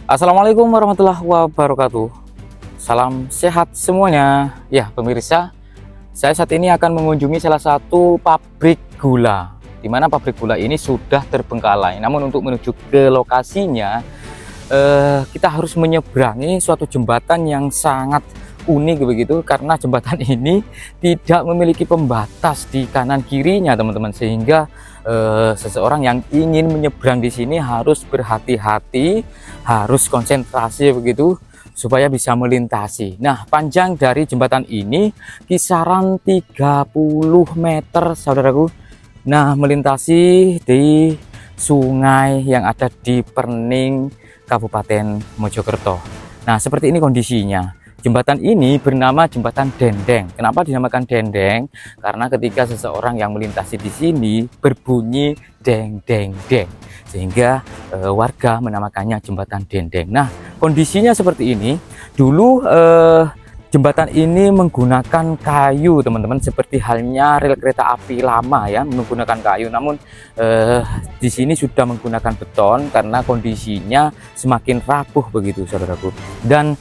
Assalamualaikum warahmatullahi wabarakatuh. Salam sehat semuanya. Ya, pemirsa, saya saat ini akan mengunjungi salah satu pabrik gula, di mana pabrik gula ini sudah terbengkalai. Namun untuk menuju ke lokasinya, kita harus menyeberangi suatu jembatan yang sangat unik begitu, karena jembatan ini tidak memiliki pembatas di kanan kirinya, teman-teman, sehingga seseorang yang ingin menyeberang di sini harus berhati-hati, harus konsentrasi begitu supaya bisa melintasi. Nah, panjang dari jembatan ini kisaran 30 meter, saudaraku. Nah, melintasi di sungai yang ada di Perning, Kabupaten Mojokerto. Nah, seperti ini kondisinya. Jembatan ini bernama Jembatan Dendeng. Kenapa dinamakan Dendeng? Karena ketika seseorang yang melintasi di sini berbunyi deng deng deng, sehingga warga menamakannya Jembatan Dendeng. Nah, kondisinya seperti ini. Dulu jembatan ini menggunakan kayu, teman-teman, seperti halnya rel kereta api lama ya, menggunakan kayu. Namun di sini sudah menggunakan beton karena kondisinya semakin rapuh begitu, saudaraku. Dan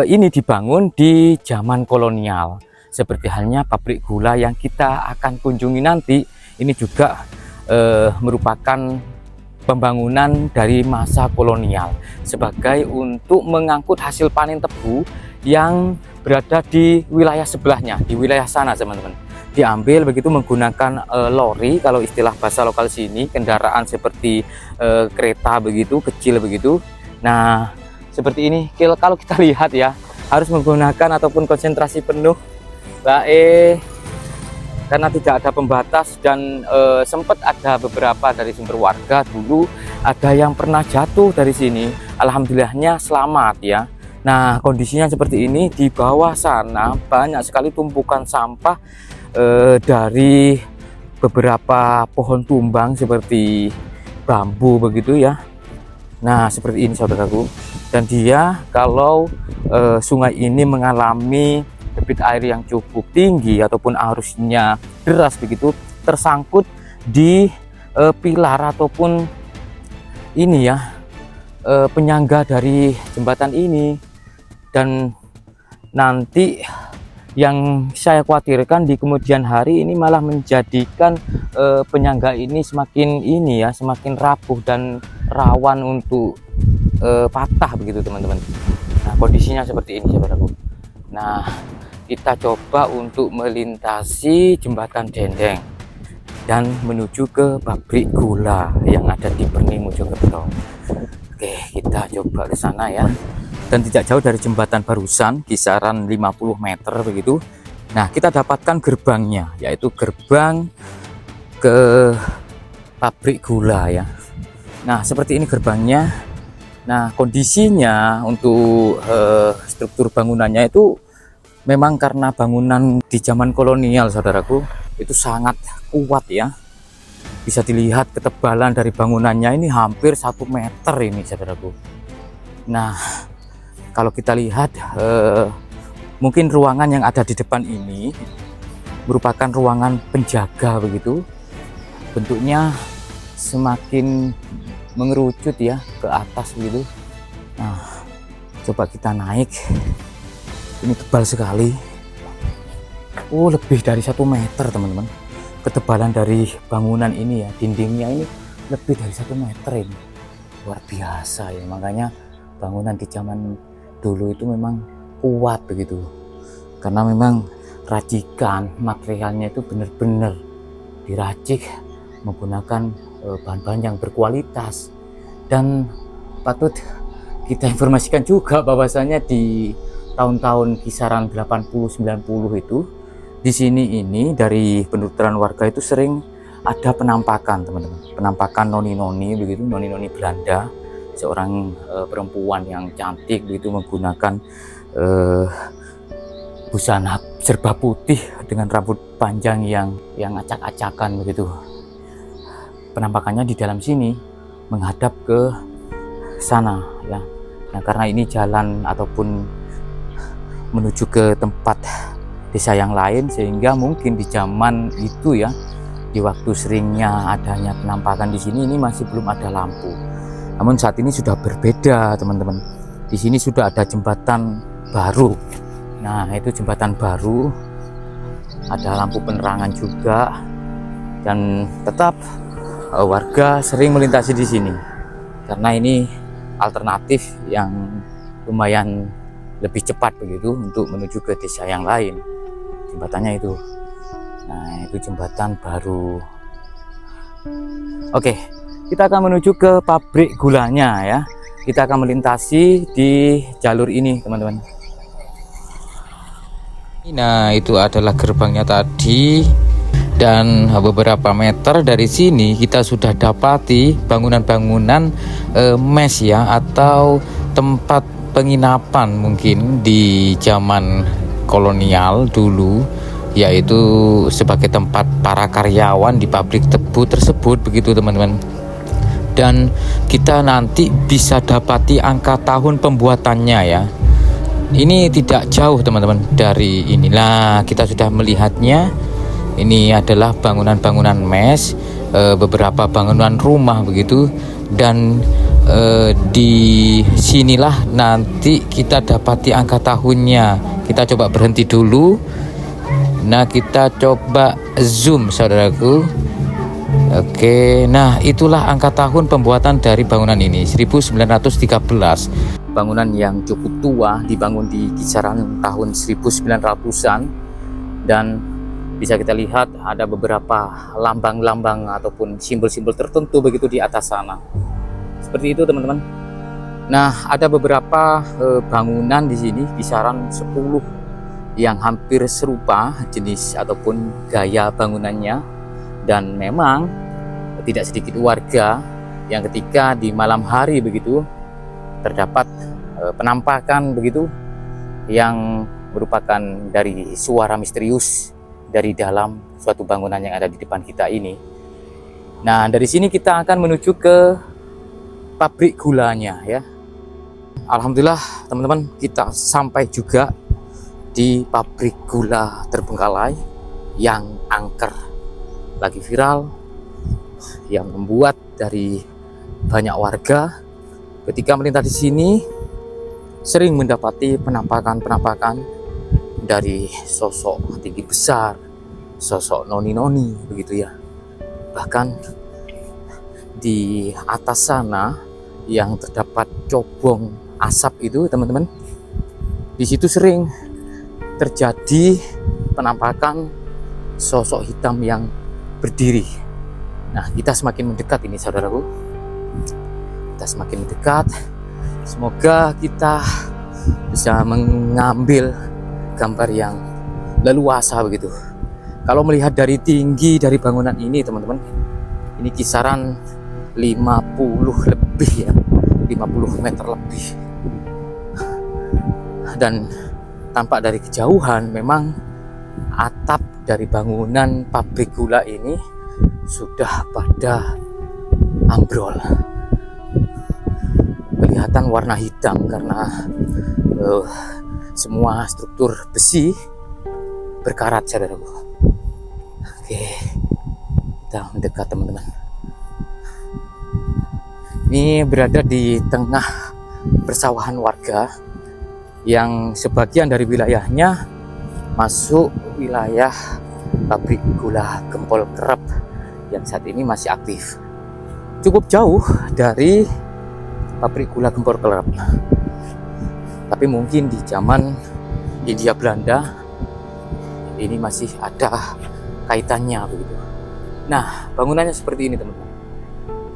ini dibangun di zaman kolonial, seperti halnya pabrik gula yang kita akan kunjungi nanti. Ini juga merupakan pembangunan dari masa kolonial sebagai untuk mengangkut hasil panen tebu yang berada di wilayah sebelahnya, di wilayah sana, teman-teman. Diambil begitu menggunakan lori, kalau istilah bahasa lokal sini, kendaraan seperti kereta begitu, kecil begitu. Nah, seperti ini kalau kita lihat ya, harus menggunakan ataupun konsentrasi penuh karena tidak ada pembatas. Dan sempat ada beberapa dari sumber warga dulu ada yang pernah jatuh dari sini, alhamdulillahnya selamat ya. Nah, kondisinya seperti ini. Di bawah sana banyak sekali tumpukan sampah dari beberapa pohon tumbang seperti bambu begitu ya. Nah, seperti ini, saudaraku. Dan dia, kalau sungai ini mengalami debit air yang cukup tinggi ataupun arusnya deras begitu, tersangkut di pilar ataupun ini ya, penyangga dari jembatan ini. Dan nanti yang saya khawatirkan di kemudian hari ini malah menjadikan penyangga ini semakin ini ya, semakin rapuh dan rawan untuk patah begitu, teman-teman. Nah, kondisinya seperti ini, saudaraku. Nah, kita coba untuk melintasi jembatan Dendeng dan menuju ke pabrik gula yang ada di Perning, Mojokerto. Oke, kita coba ke sana ya. Dan tidak jauh dari jembatan barusan, kisaran 50 meter begitu. Nah, kita dapatkan gerbangnya, yaitu gerbang ke pabrik gula ya. Nah, seperti ini gerbangnya. Nah, kondisinya untuk struktur bangunannya itu memang karena bangunan di zaman kolonial, saudaraku, itu sangat kuat ya. Bisa dilihat ketebalan dari bangunannya ini hampir 1 meter ini, saudaraku. Nah, kalau kita lihat mungkin ruangan yang ada di depan ini merupakan ruangan penjaga begitu. Bentuknya semakin mengerucut ya ke atas begitu. Nah, coba kita naik. Ini tebal sekali. Oh, lebih dari 1 meter, teman-teman. Ketebalan dari bangunan ini ya, dindingnya ini lebih dari 1 meter ini. Luar biasa ya, makanya bangunan di zaman dulu itu memang kuat begitu, karena memang racikan materialnya itu benar-benar diracik menggunakan bahan-bahan yang berkualitas. Dan patut kita informasikan juga bahwasanya di tahun-tahun kisaran 80-90 itu di sini ini dari penuturan warga itu sering ada penampakan, teman-teman, penampakan noni-noni begitu, noni-noni Belanda, seorang perempuan yang cantik begitu menggunakan busana serba putih dengan rambut panjang yang acak-acakan begitu. Penampakannya di dalam sini menghadap ke sana ya. Nah, karena ini jalan ataupun menuju ke tempat desa yang lain, sehingga mungkin di zaman itu ya, di waktu seringnya adanya penampakan di sini, ini masih belum ada lampu. Namun saat ini sudah berbeda teman-teman. Di sini sudah ada jembatan baru. Nah, itu jembatan baru, ada lampu penerangan juga, dan tetap warga sering melintasi di sini karena ini alternatif yang lumayan lebih cepat begitu untuk menuju ke desa yang lain. Jembatannya itu. Nah, itu jembatan baru. Oke, kita akan menuju ke pabrik gulanya ya. Kita akan melintasi di jalur ini teman-teman. Nah, itu adalah gerbangnya tadi, dan beberapa meter dari sini kita sudah dapati bangunan-bangunan mes ya, atau tempat penginapan mungkin di zaman kolonial dulu, yaitu sebagai tempat para karyawan di pabrik tebu tersebut begitu teman-teman. Dan kita nanti bisa dapati angka tahun pembuatannya ya. Ini tidak jauh teman-teman dari inilah, kita sudah melihatnya. Ini adalah bangunan-bangunan mes, beberapa bangunan rumah begitu, dan di sinilah nanti kita dapati angka tahunnya. Kita coba berhenti dulu. Nah, kita coba zoom saudaraku. Oke, nah itulah angka tahun pembuatan dari bangunan ini, 1913. Bangunan yang cukup tua, dibangun di kisaran tahun 1900-an, dan bisa kita lihat ada beberapa lambang-lambang ataupun simbol-simbol tertentu begitu di atas sana. Seperti itu teman-teman. Nah, ada beberapa bangunan di sini kisaran 10 yang hampir serupa jenis ataupun gaya bangunannya, dan memang tidak sedikit warga yang ketika di malam hari begitu terdapat penampakan begitu yang merupakan dari suara misterius dari dalam suatu bangunan yang ada di depan kita ini. Nah, dari sini kita akan menuju ke pabrik gulanya ya. Alhamdulillah teman-teman, kita sampai juga di pabrik gula terbengkalai yang angker, lagi viral, yang membuat dari banyak warga ketika melintas di sini sering mendapati penampakan-penampakan dari sosok tinggi besar, sosok noni-noni begitu ya. Bahkan di atas sana yang terdapat cobong asap itu teman-teman, di situ sering terjadi penampakan sosok hitam yang berdiri. Nah, kita semakin mendekat ini saudaraku, kita semakin mendekat. Semoga kita bisa mengambil gambar yang leluasa begitu. Kalau melihat dari tinggi dari bangunan ini teman-teman, ini kisaran 50 lebih ya, 50 meter lebih. Dan tampak dari kejauhan memang atap dari bangunan pabrik gula ini sudah pada ambrol. Kelihatan warna hitam karena semua struktur besi berkarat saudaraku. Oke, kita mendekat teman-teman. Ini berada di tengah persawahan warga yang sebagian dari wilayahnya masuk wilayah pabrik gula Gempol Kerep yang saat ini masih aktif. Cukup jauh dari pabrik gula Gempol Kerep, tapi mungkin di zaman Hindia Belanda ini masih ada kaitannya begitu. Nah, bangunannya seperti ini teman-teman.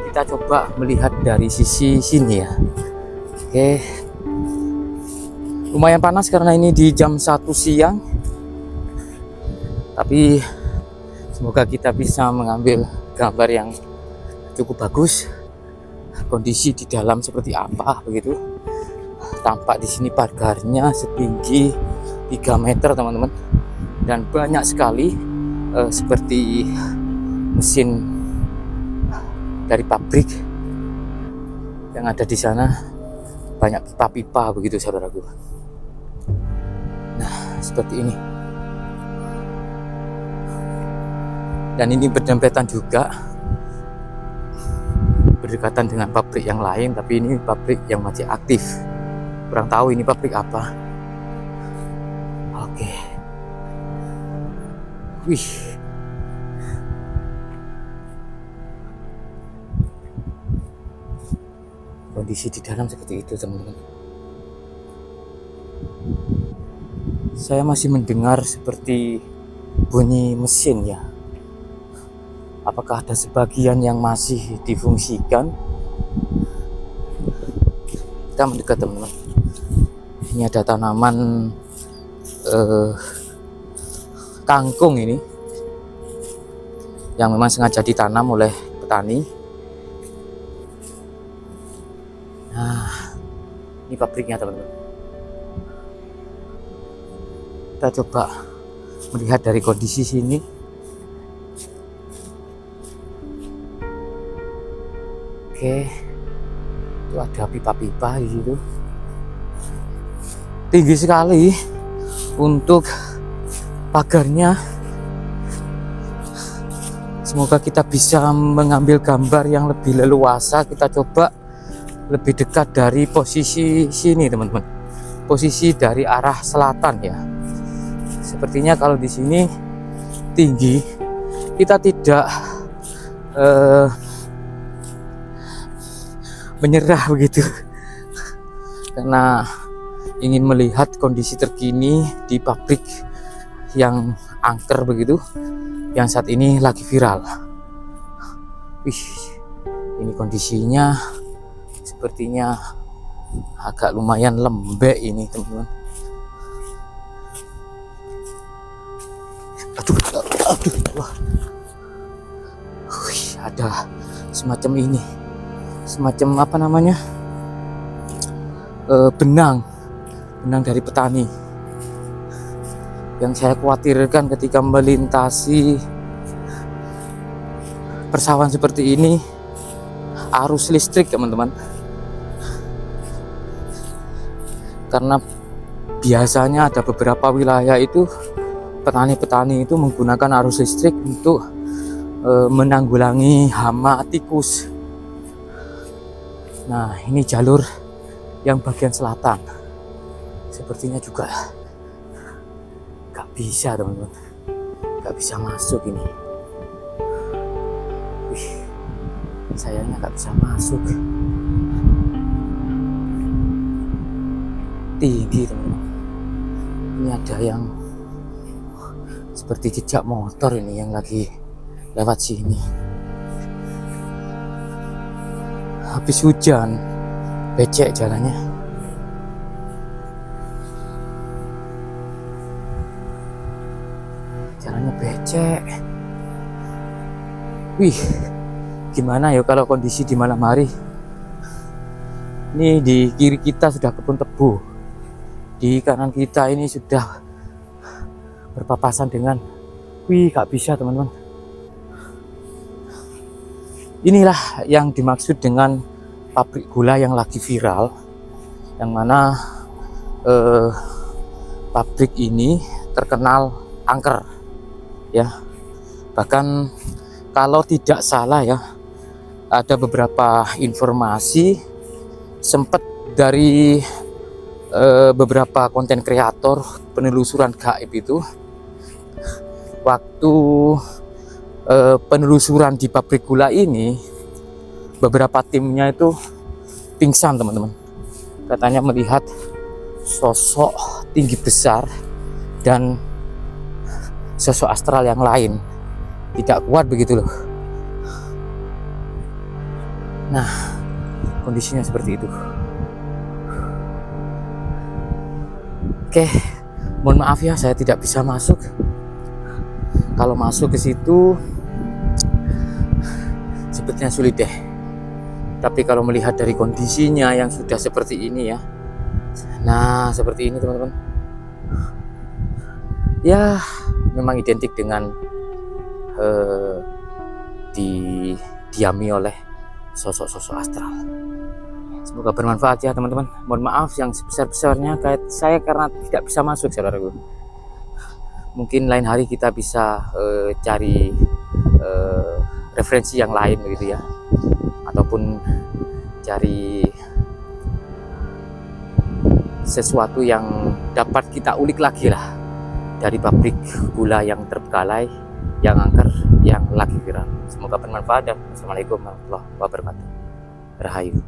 Kita coba melihat dari sisi sini ya. Oke, lumayan panas karena ini di jam 1 siang, tapi semoga kita bisa mengambil gambar yang cukup bagus. Kondisi di dalam seperti apa begitu. Tampak di sini pagarnya setinggi 3 meter teman-teman, dan banyak sekali seperti mesin dari pabrik yang ada di sana. Banyak pipa-pipa begitu saudaraku. Nah, seperti ini. Dan ini berdempetan juga berdekatan dengan pabrik yang lain, tapi ini pabrik yang masih aktif. Kurang tahu ini pabrik apa. Oke. Wih. Kondisi di dalam seperti itu, teman-teman. Saya masih mendengar seperti bunyi mesin ya. Apakah ada sebagian yang masih difungsikan? Kita mendekat, teman-teman. Ini ada tanaman kangkung ini yang memang sengaja ditanam oleh petani. Nah, ini pabriknya, teman-teman. Kita coba melihat dari kondisi sini. Oke, itu ada pipa-pipa di situ. Tinggi sekali untuk pagarnya. Semoga kita bisa mengambil gambar yang lebih leluasa. Kita coba lebih dekat dari posisi sini, teman-teman. Posisi dari arah selatan ya. Sepertinya kalau di sini tinggi, kita tidak menyerah begitu, karena ingin melihat kondisi terkini di pabrik yang angker begitu, yang saat ini lagi viral. Wih, ini kondisinya sepertinya agak lumayan lembek ini, teman-teman. Aduh, wah. Wih, ada semacam ini, semacam apa namanya, benang dari petani. Yang saya khawatirkan ketika melintasi persawahan seperti ini, arus listrik, teman-teman. Karena biasanya ada beberapa wilayah itu petani-petani itu menggunakan arus listrik untuk menanggulangi hama tikus. Nah, ini jalur yang bagian selatan. Sepertinya juga gak bisa, teman-teman. Gak bisa masuk ini. Wih, sayangnya gak bisa masuk. Tinggi, teman-teman. Ini ada yang seperti jejak motor ini yang lagi lewat sini. Habis hujan, becek jalannya. Jalannya becek. Wih, gimana ya kalau kondisi di malam hari? Ini di kiri kita sudah kebun tebu, di kanan kita ini sudah berpapasan dengan, wih, gak bisa, teman-teman. Inilah yang dimaksud dengan pabrik gula yang lagi viral, yang mana pabrik ini terkenal angker ya. Bahkan kalau tidak salah ya, ada beberapa informasi sempat dari beberapa konten kreator penelusuran gaib itu, waktu penelusuran di pabrik gula ini, beberapa timnya itu pingsan, teman-teman. Katanya melihat sosok tinggi besar dan sosok astral yang lain, tidak kuat begitu loh. Nah, kondisinya seperti itu. Oke, mohon maaf ya, saya tidak bisa masuk. Kalau masuk ke situ sepertinya sulit deh. Tapi kalau melihat dari kondisinya yang sudah seperti ini ya, nah seperti ini, teman-teman, ya memang identik dengan didiami oleh sosok-sosok astral. Semoga bermanfaat ya, teman-teman. Mohon maaf yang sebesar-besarnya kayak saya karena tidak bisa masuk, saudaraku. Mungkin lain hari kita bisa cari referensi yang lain begitu ya, atau ataupun cari sesuatu yang dapat kita ulik lagi lah dari pabrik gula yang terbengkalai, yang angker, yang lagi viral. Semoga bermanfaat dan Assalamualaikum warahmatullahi wabarakatuh. Rahayu.